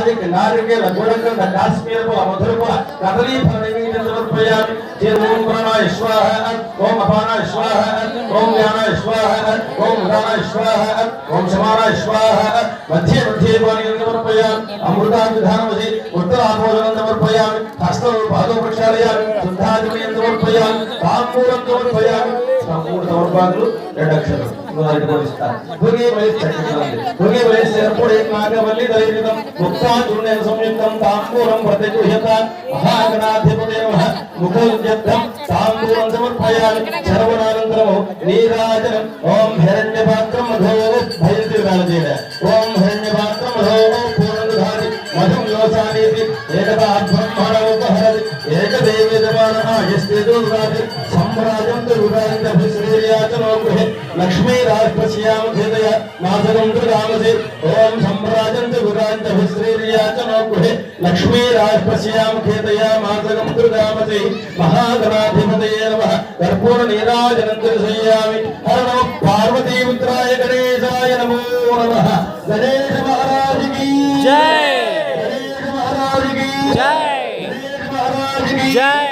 नारिक नारिकेल गुडगंध काश्मीर फल मधुर फल कदली फल नैवेद्यं समर्पयामि ओम प्राणाय स्वाहा ओम अपानाय स्वाहा ओम ज्ञानाय स्वाहा ओम उदानाय स्वाहा ओम समानाय स्वाहा मध्ये मध्ये पानीयं समर्पयामि अमृताभिधानमसि उत्तराभोजनं समर्पयामि हस्तौ पादौ प्रक्षालयामि शुद्धादिमयं समर्पयामि ताम्बूलं समर्पयामि ताम्बूल समर्पयामि रेडक्षरं भुगे वैश्यर्पुणे नागवल्ली दलितं मुक्ताचूर्णेन संयुक्तं ताम्बूलं प्रतिगृह्यता महागणाधिपते नमः मुखयुज्यर्थं ताम्बूलं समर्पयामि सर्वनानन्तरं नीराजनम् ॐ हिरण्यपात्रं मधो भयतिर्गालजेन ॐ हिरण्यपात्रं मधो पूर्णधारि मधुं योसानीति एकदा ब्रह्मणोपहरति एकदेवेदमानः यस्तेजोदाति सम्राजं दुर्गान्तभिश्रीर्याचनो गृहे लक्ष्मीराजपश्याम खेदय मासगं दुर्गामसे ॐ सम्राजं दुर्गान्तभिश्रीर्याचनो गृहे लक्ष्मीराजपश्याम खेदय मासगं दुर्गामसे महागणाधिपतये नमः कर्पूरनीराजनं दर्शयामि हर नमः पार्वतीपुत्राय गणेशाय नमो नमः गणेश महाराज की जय जय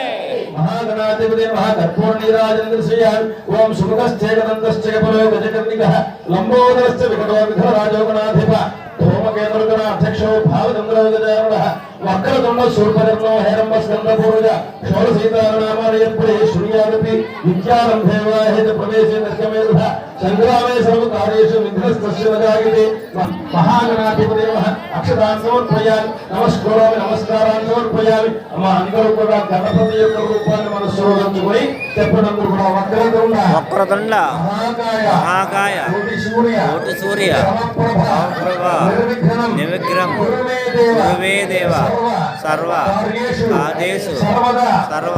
महागणाधिपते महाकर्पूरनीराजनं दर्शयामि ओम सुमुखश्चेकदन्तश्च कपलो गजकर्णिकः लम्बोदरश्च विकटो विघ्नराजो गणाधिपः धूमकेतुर्गणाध्यक्षो भावचन्द्रो गजाननः वक्रतुण्ड शूर्पकर्णो हेरम्बस्कन्दपूर्वज षोडशीतारनामानि यत्पुरे श्रूयादपि विद्यारम्भे वा हेतप्रवेशे दशमेधः संग्रामे सर्वकार्येषु विघ्नस्तस्य न जायते महागणाधिपते नमः अक्षतान् समर्पयामि नमस्कारामि नमस्कारान् समर्पयामि అమ్మ అందరూ కూడా గణపతి యొక్క రూపాన్ని మనసులో ఉంచుకొని చెప్పడం కూడా వక్రతుండ మహాకాయ కోటి సూర్య సమప్రభ నిర్విఘ్నం గురుమే దేవ సర్వ కార్యేషు సర్వ